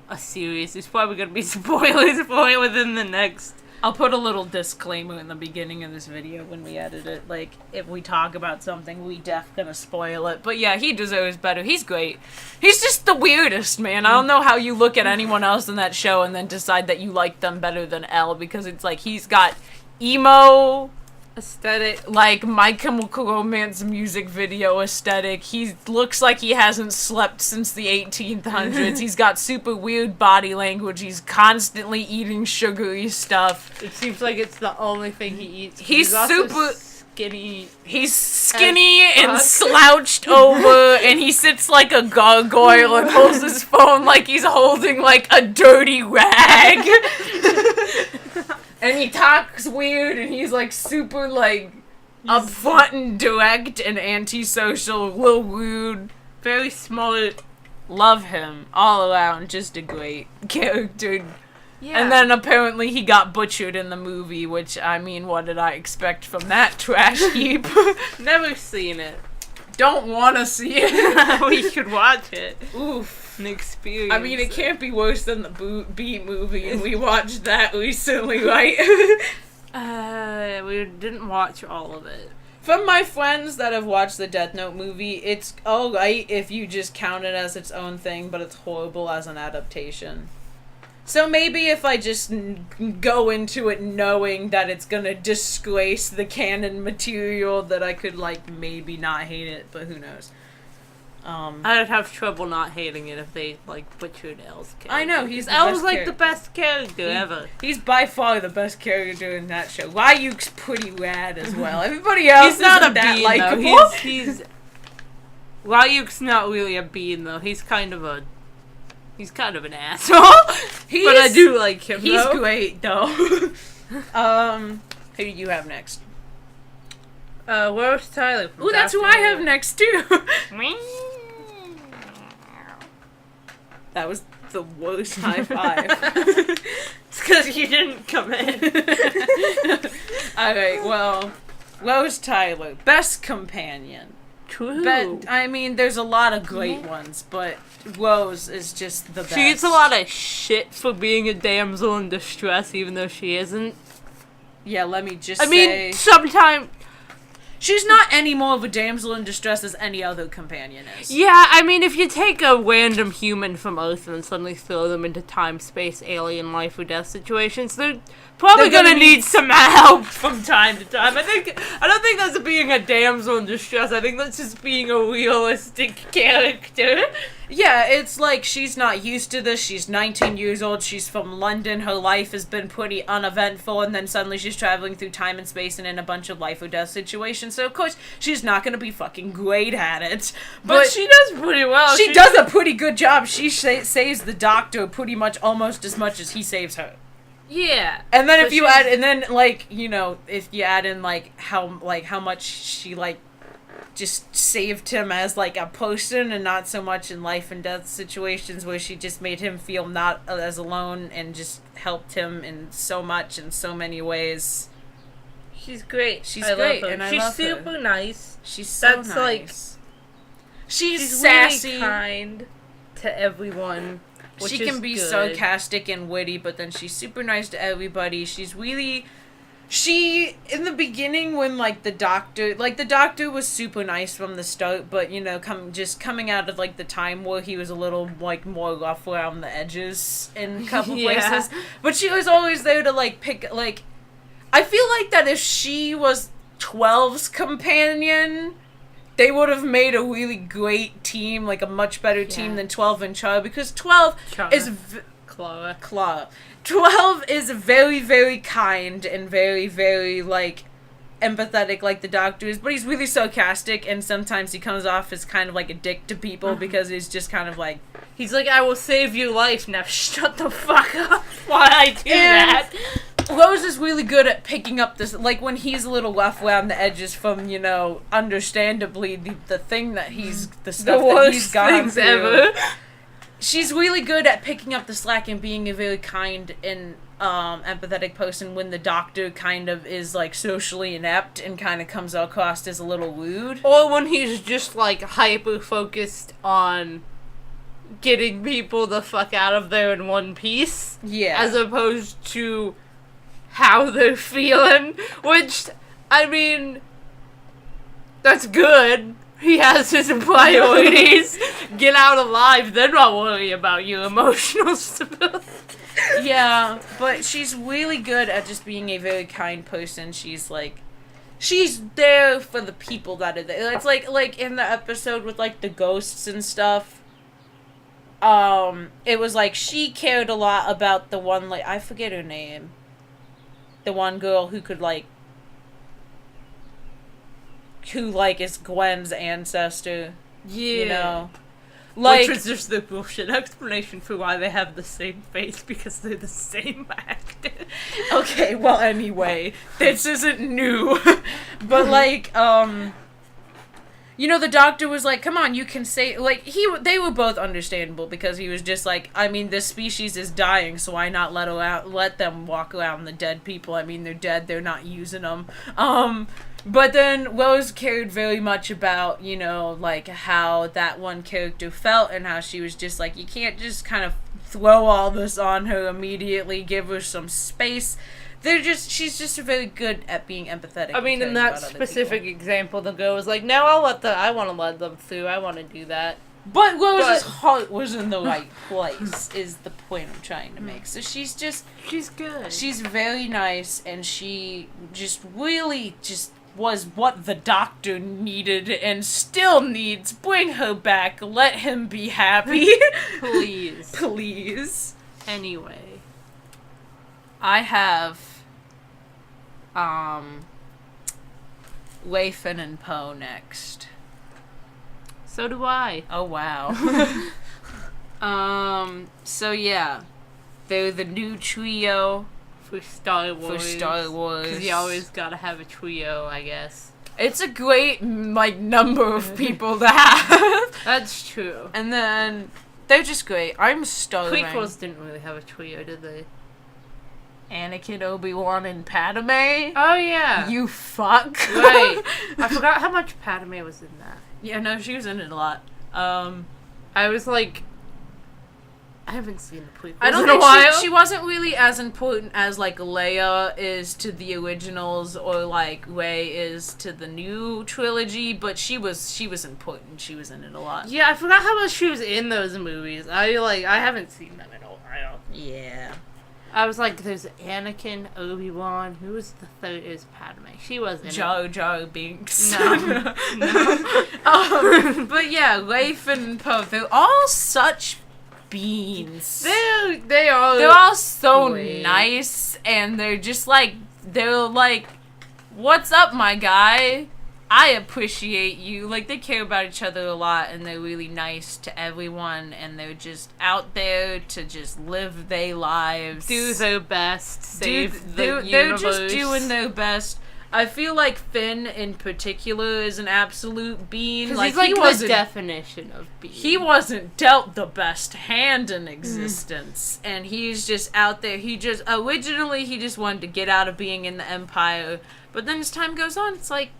a series, there's probably gonna be spoilers for it within the next. I'll put a little disclaimer in the beginning of this video when we edit it. Like, if we talk about something, we def gonna spoil it. But yeah, he deserves better. He's great. He's just the weirdest, man. I don't know how you look at anyone else in that show and then decide that you like them better than L, because it's like he's got emo aesthetic, like My Chemical Romance music video aesthetic. He looks like he hasn't slept since the 1800s. He's got super weird body language. He's constantly eating sugary stuff. It seems like it's the only thing he eats. He's also super skinny. He's skinny and fuck. slouched over, and he sits like a gargoyle and holds his phone like he's holding like a dirty rag. And he talks weird, and he's like super like upfront and direct and antisocial, a little rude, very smart. Love him all around, just a great character. Yeah. And then apparently he got butchered in the movie, which, I mean, what did I expect from that trash heap? Never seen it. Don't want to see it. We should watch it. Oof. An experience. I mean, it can't be worse than the Beat movie, and we watched that recently, right? We didn't watch all of it. From my friends that have watched the Death Note movie, it's alright if you just count it as its own thing, but it's horrible as an adaptation. So maybe if I just go into it knowing that it's gonna disgrace the canon material, that I could, like, maybe not hate it, but who knows. I'd have trouble not hating it if they, like, butchered Elle's character. I know, he's the Elle's, best like, character. the best character ever. He's by far the best character in that show. Ryuk's pretty rad as well. Everybody else He's not isn't a that bean, likable. though. He's Ryuk's not really a bean, though. He's kind of an asshole. But I do like him, He's though. great, though. Who do you have next? Where's Tyler from Ooh, that's who I have next, too. That was the worst high five. It's because you didn't come in. Alright, well, Rose Tyler, best companion. True. I mean, there's a lot of great ones, but Rose is just the best. She gets a lot of shit for being a damsel in distress, even though she isn't. Yeah, let me just I say... mean, sometimes... She's not any more of a damsel in distress as any other companion is. Yeah, I mean, if you take a random human from Earth and suddenly throw them into time, space, alien, life or death situations, they're probably They're gonna gonna need some help from time to time. I don't think that's being a damsel in distress. I think that's just being a realistic character. Yeah, it's like she's not used to this. She's 19 years old. She's from London. Her life has been pretty uneventful, and then suddenly she's traveling through time and space and in a bunch of life or death situations. So, of course, she's not going to be fucking great at it. But she does pretty well. She does a pretty good job. She saves the Doctor pretty much almost as much as he saves her. Yeah. And then So if you add, and then, like, you know, if you add in, like, how much she, like, just saved him as, like, a person and not so much in life and death situations where she just made him feel not as alone and just helped him in so much in so many ways. She's great. She's I great, love her. and I She's love her. super nice. She's so That's, nice. like... She's sassy. sassy. Kind to everyone. She Which can is be good. sarcastic and witty, but then she's super nice to everybody. She's really... in the beginning when, like, the Doctor was super nice from the start, but, you know, coming out of, like, the time where he was a little, like, more rough around the edges in a couple Yeah. places. But she was always there to, like, pick, like... I feel like that if she was 12's companion... They would have made a really great team, like a much better team than 12 and Char, because 12 is... Clara. 12 is very, very kind and very, very, like, empathetic like the Doctor is, but he's really sarcastic, and sometimes he comes off as kind of like a dick to people because he's just kind of like... He's like, I will save your life, now shut the fuck up while I do that. Rose is really good at picking up this, like, when he's a little rough around the edges from, you know, understandably, the thing that he's, the stuff that he's gone through. Ever. She's really good at picking up the slack and being a very kind and, empathetic person when the Doctor kind of is, like, socially inept and kind of comes across as a little rude. Or when he's just, like, hyper-focused on getting people the fuck out of there in one piece. Yeah. As opposed to how they're feeling, which, I mean, that's good. He has his priorities. Get out alive, then I'll worry about your emotional stability. Yeah, but she's really good at just being a very kind person. She's there for the people that are there. It's like in the episode with, like, the ghosts and stuff. It was like she cared a lot about the one, like, I forget her name. The one girl who could, like, is Gwen's ancestor. Yeah. You know? Like, which was just the bullshit explanation for why they have the same face, because they're the same actor. okay, well, anyway, this isn't new. But, like, you know, the Doctor was like, come on, you can say, like, they were both understandable, because he was just like, I mean, this species is dying, so why not let them walk around the dead people? I mean, they're dead, they're not using them. But then Rose cared very much about, you know, like, how that one character felt, and how she was just like, you can't just kind of throw all this on her immediately, give her some space. She's just very good at being empathetic. I mean, in that specific example, the girl was like, no, I want to let them through, I want to do that. But Rose's heart was in the right place, is the point I'm trying to make. So she's good. She's very nice, and she just really just was what the Doctor needed and still needs. Bring her back. Let him be happy. Please. Please. Anyway. I have, Lathan and Poe next. So do I. Oh, wow. So yeah. They're the new trio. For Star Wars. Because you always gotta have a trio, I guess. It's a great, number of people to have. That's true. And then, they're just great. I'm starving. Prequels didn't really have a trio, did they? Anakin, Obi-Wan, and Padme. Oh, yeah. You fuck. Right. I forgot how much Padme was in that. Yeah, no, she was in it a lot. I was like... I haven't seen the prequels I don't in a think while. she wasn't really as important as, Leia is to the originals or, Rey is to the new trilogy, but she was important. She was in it a lot. Yeah, I forgot how much she was in those movies. I haven't seen them in a while. Yeah. I was like, there's Anakin, Obi-Wan, who was the third is Padme. She was in Jar Jar Binks. No. But yeah, Leif and Poe, they're all such beans. They're all so great. nice, and they're just they're like, what's up, my guy? I appreciate you. They care about each other a lot, and they're really nice to everyone, and they're just out there to just live their lives. Do their best, save the universe. They're just doing their best. I feel like Finn, in particular, is an absolute bean. He's the definition of bean. He wasn't dealt the best hand in existence. And he's just out there. Originally, he just wanted to get out of being in the Empire. But then as time goes on, it's like,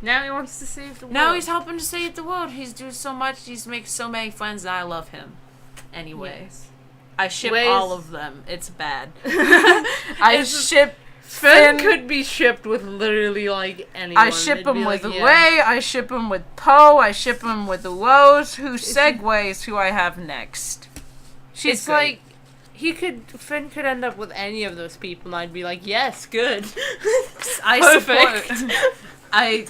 now he wants to save the world. now he's helping to save the world. He's doing so much. He's making so many friends, and I love him. Anyway. Yes. I ship Ways- all of them. It's bad. I ship... Finn could be shipped with literally, anyone. I ship him with Rey, I ship him with Poe, I ship him with Rose, who segues who I have next. She's It's great. Finn could end up with any of those people, and I'd be like, yes, good. Perfect. Support. I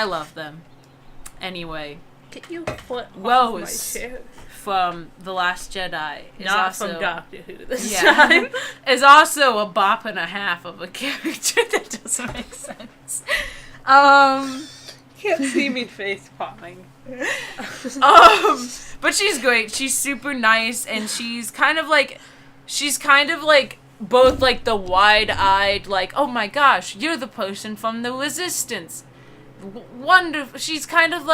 love them. Anyway, Get your foot off Rose my chair. from The Last Jedi is Not also, from Doctor Who this yeah, time. is also a bop and a half of a character that doesn't make sense. Can't see me face palming. But she's great. She's super nice, and she's kind of like both the wide-eyed, oh my gosh, you're the person from the Resistance. Wonderful. She's kind of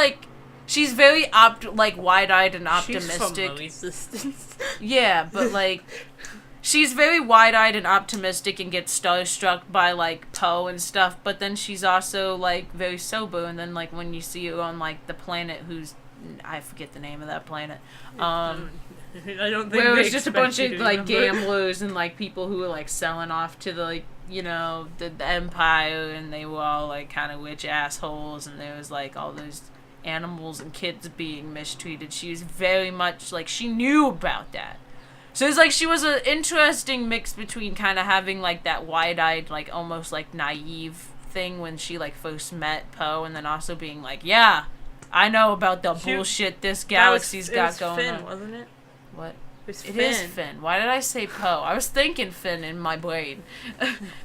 she's very wide-eyed and optimistic. She's from the Resistance. Yeah, but she's very wide-eyed and optimistic and gets starstruck by Poe and stuff, but then she's also very sober, and then when you see her on the planet I forget the name of that planet. I don't think where it they was just a bunch of expect you to remember. gamblers and people who were selling off to the the Empire, and they were all kind of rich assholes, and there was all those animals and kids being mistreated. She was very much she knew about that. So it's she was an interesting mix between kind of having that wide-eyed almost naive thing when she first met Poe, and then also being yeah, I know about the bullshit this galaxy's got going Finn, on. Wasn't it? What? It It is Finn. Why did I say Poe? I was thinking Finn in my brain.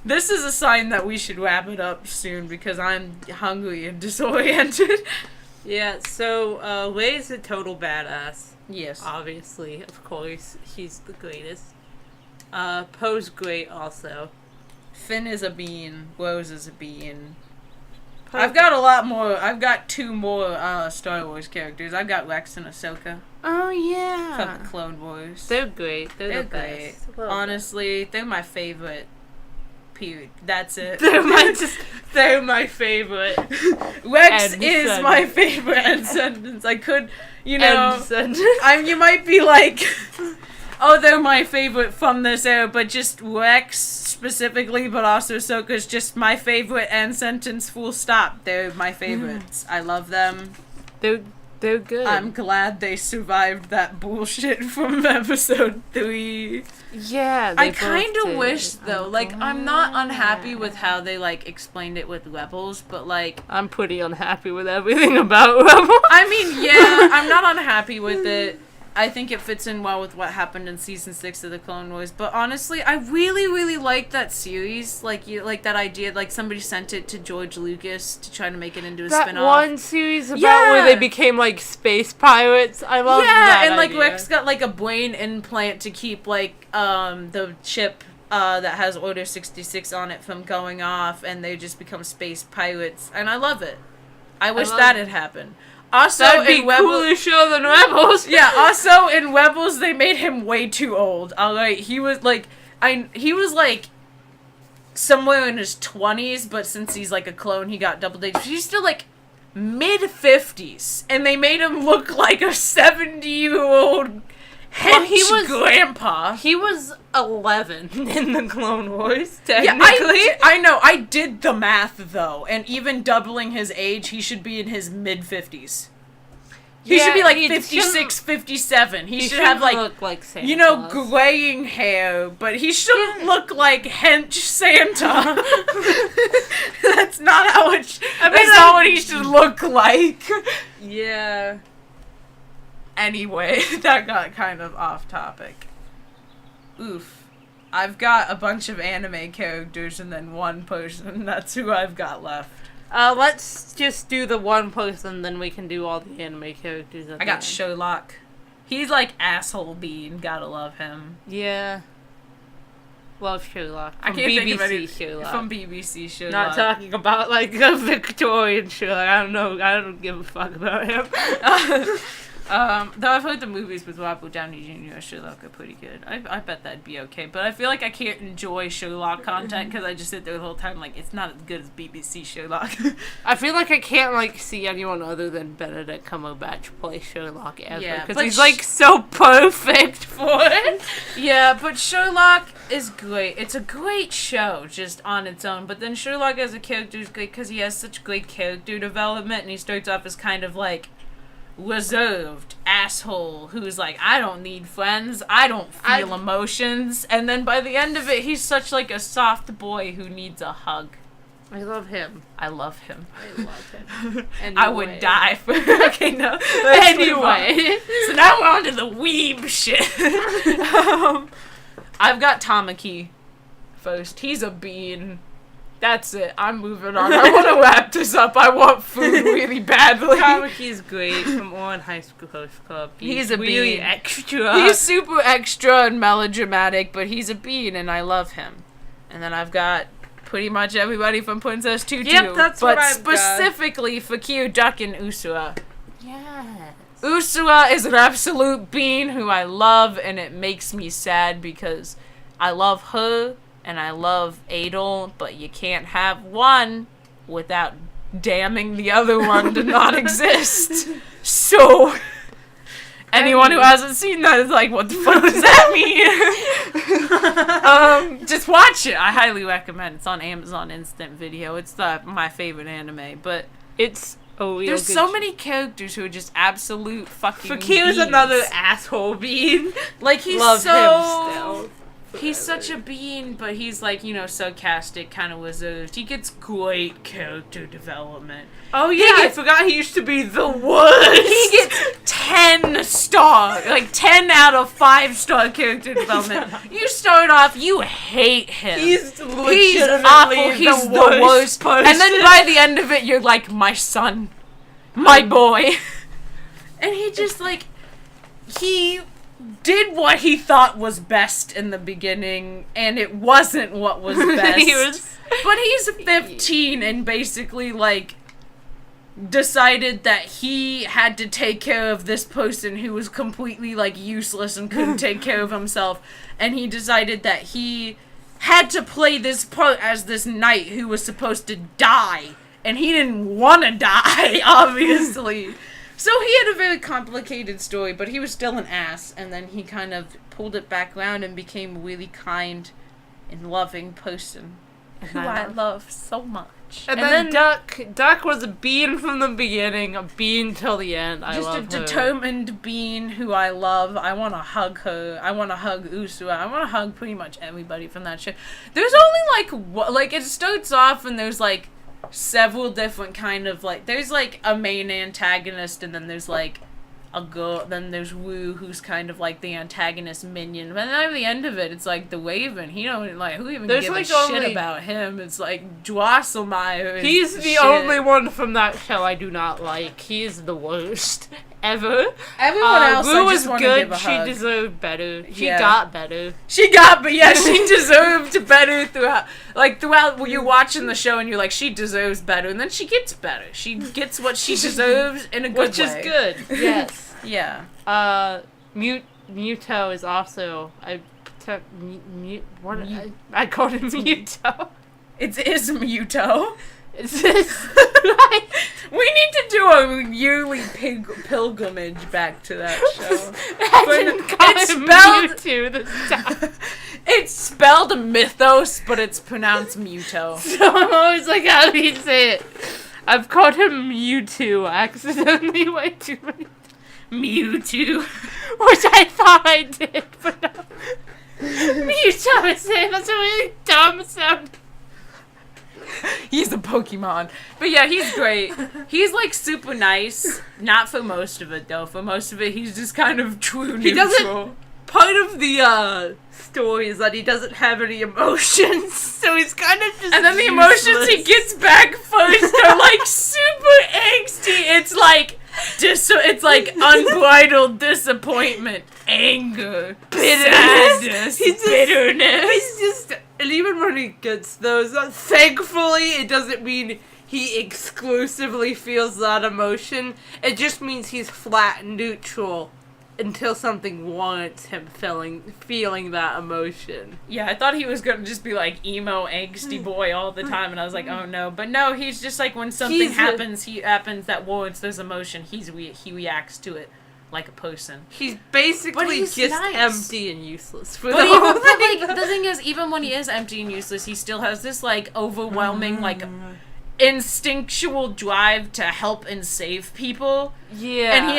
This is a sign that we should wrap it up soon because I'm hungry and disoriented. Yeah, so Rey's a total badass. Yes. Obviously, of course, he's the greatest. Poe's great also. Finn is a bean. Rose is a bean. I've got a lot more. I've got two more Star Wars characters. I've got Rex and Ahsoka Oh yeah. from the Clone Wars. They're great. They're the great. best. Love Honestly, they're my favorite. Period. That's it. them. They're my favorite. Rex End is sentence. my favorite end sentence. I could, you know, End sentence. you might be like, oh, they're my favorite from this era, but just Rex specifically, but also Ahsoka's just my favorite end sentence, full stop. They're my favorites. I love them. They're They're good. I'm glad they survived that bullshit from episode 3. Yeah, I kind of wish, though, like, I'm not unhappy with how they, like, explained it with Rebels, but, like... I'm pretty unhappy with everything about Rebels. I mean, yeah, I'm not unhappy with it. I think it fits in well with what happened in season 6 of the Clone Wars, but honestly, I really, really like that series. Like, that idea, like, somebody sent it to George Lucas to try to make it into a spin-off. That one series about where they became, like, space pirates. I love that and, like, idea. Rex got, like, a brain implant to keep, like, the ship, that has Order 66 on it from going off, and they just become space pirates, and I love it. I wish that had happened. Also, that'd be in Rebels, cooler show than Rebels. Yeah. Also, in Rebels, they made him way too old. Alright, he was like somewhere in his 20s, but since he's like a clone, he got double digits. He's still like mid-50s, and they made him look like a 70-year-old hench grandpa. He was 11 in the Clone Wars, technically. Yeah, I know. I did the math, though, and even doubling his age, he should be in his mid-50s. He should be like 56, 57. He should have like Santa you know, Claus. graying hair, but he shouldn't look like hench Santa. That's not how it. That's not what he should look like. Yeah. Anyway, that got kind of off topic. Oof. I've got a bunch of anime characters and then one person. That's who I've got left. Let's just do the one person, then we can do all the anime characters. I got Sherlock. He's like asshole bean. Gotta love him. Yeah. Love Sherlock. I can't think of any Sherlock. from BBC Sherlock. Not talking about like a Victorian Sherlock. I don't know. I don't give a fuck about him. Though I've heard the movies with Robert Downey Jr. as Sherlock are pretty good. I bet that'd be okay. But I feel like I can't enjoy Sherlock content because I just sit there the whole time like, it's not as good as BBC Sherlock. I feel like I can't like see anyone other than Benedict Cumberbatch play Sherlock ever. Because he's like so perfect for it. Yeah, but Sherlock is great. It's a great show just on its own. But then Sherlock as a character is great because he has such great character development, and he starts off as kind of like reserved asshole who's like, I don't need friends, I don't feel emotions, and then by the end of it he's such like a soft boy who needs a hug. I love him. I love him. Anyway. I would die for okay, no. Anyway. So now we're on to the weeb shit. I've got Tamaki first. He's a bean. That's it. I'm moving on. I want to wrap this up. I want food really badly. Tamaki's great from Oran High School Host Club. He's a really bean. extra. He's super extra and melodramatic, but he's a bean, and I love him. And then I've got pretty much everybody from Princess Tutu. Yep, that's what I've got. Specifically Fakir, Duck, and Usura. Yes. Usura is an absolute bean who I love, and it makes me sad because I love her. And I love Adol, but you can't have one without damning the other one to not exist. So, anyone who hasn't seen that is like, what the fuck does that mean? Just watch it. I highly recommend. It's on Amazon Instant Video. It's my favorite anime, but it's there's so many characters who are just absolute fucking Fakir's beans. another asshole bean. Like, he's love so... him still. He's such a bean, but he's like, you know, sarcastic, kind of reserved. He gets great character development. Oh yeah, I forgot he used to be the worst. He gets 10 star, like 10 out of 5-star character development. You start off, you hate him. He's awful. He's the worst person. And then by the end of it, you're like, my son, my boy. And he just like, he did what he thought was best in the beginning, and it wasn't what was best. But he's 15 and basically, like, decided that he had to take care of this person who was completely, like, useless and couldn't take care of himself. And he decided that he had to play this part as this knight who was supposed to die. And he didn't want to die, obviously. So he had a very complicated story, but he was still an ass, and then he kind of pulled it back around and became a really kind and loving person who I love so much. much. And then Duck was a bean from the beginning, a bean till the end. I love her. Just a determined bean who I love. I want to hug her. I want to hug Usua. I want to hug pretty much everybody from that show. There's only like it starts off and there's like several different kind of like there's like a main antagonist and then there's like a girl, then there's Wu, who's kind of like the antagonist minion. But then at the end of it, it's like the Raven. He don't like who even gives a shit about him. It's like Drosselmeyer. He's the only one from that show I do not like. He's the worst ever. Everyone else, Wu I just was want to good. give a hug. She deserved better. She got better. She deserved better throughout. Like throughout, you're watching the show and you're like, she deserves better, and then she gets better. She gets what she deserves in a good way, which is good. Yes. Yeah. Muto is also I called him Muto. It is Muto. It's like, we need to do a yearly pilgrimage back to that show. It's spelled Mewtwo this time. It's spelled Mythos, but it's pronounced Muto. So I'm always like, how do you say it? I've called him Mewtwo accidentally way too many times. Mewtwo. Which I thought I did, but no. Mewtwo is saying that's a really dumb sound. He's a Pokemon. But yeah, he's great. He's like super nice. Not for most of it though. For most of it, he's just kind of true neutral. He doesn't. Part of the story is that he doesn't have any emotions, so he's kind of just. And then the emotions he gets back first are like super angsty. It's like it's like unbridled disappointment, anger, sadness, bitterness. He's just, and even when he gets those, thankfully, it doesn't mean he exclusively feels that emotion. It just means he's flat neutral until something warrants him feeling that emotion. Yeah, I thought he was gonna just be like emo, angsty boy all the time, and I was like, oh no. But no, he's just like when something happens that warrants this emotion, he reacts to it like a person. He's basically just nice. Empty and useless. But the thing is, even when he is empty and useless, he still has this like overwhelming like instinctual drive to help and save people. Yeah. And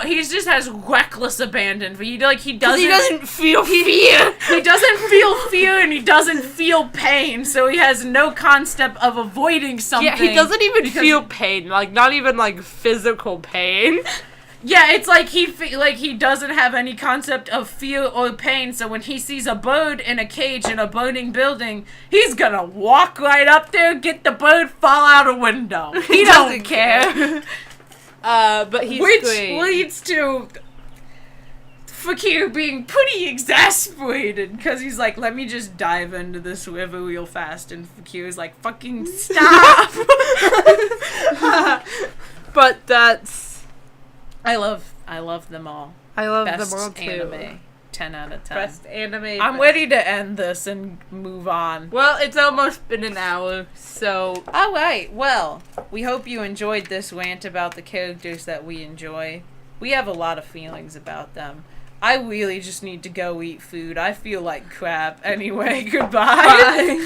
he just has reckless abandon. He doesn't feel fear. He doesn't feel fear and he doesn't feel pain, so he has no concept of avoiding something. Yeah, he doesn't even feel pain, like not even like physical pain. Yeah, it's like he doesn't have any concept of fear or pain, so when he sees a bird in a cage in a burning building, he's gonna walk right up there, get the bird, fall out a window. He doesn't care. But he's Which great. leads to Fakir being pretty exasperated, because he's like, let me just dive into this river real fast, and Fakir's like, fucking stop! But that's... I love them all. I love Best them all too. Anime. 10 out of 10. Best anime. I'm ready to end this and move on. Well, it's almost been an hour, so... Alright, well, we hope you enjoyed this rant about the characters that we enjoy. We have a lot of feelings about them. I really just need to go eat food. I feel like crap. Anyway, goodbye. Bye.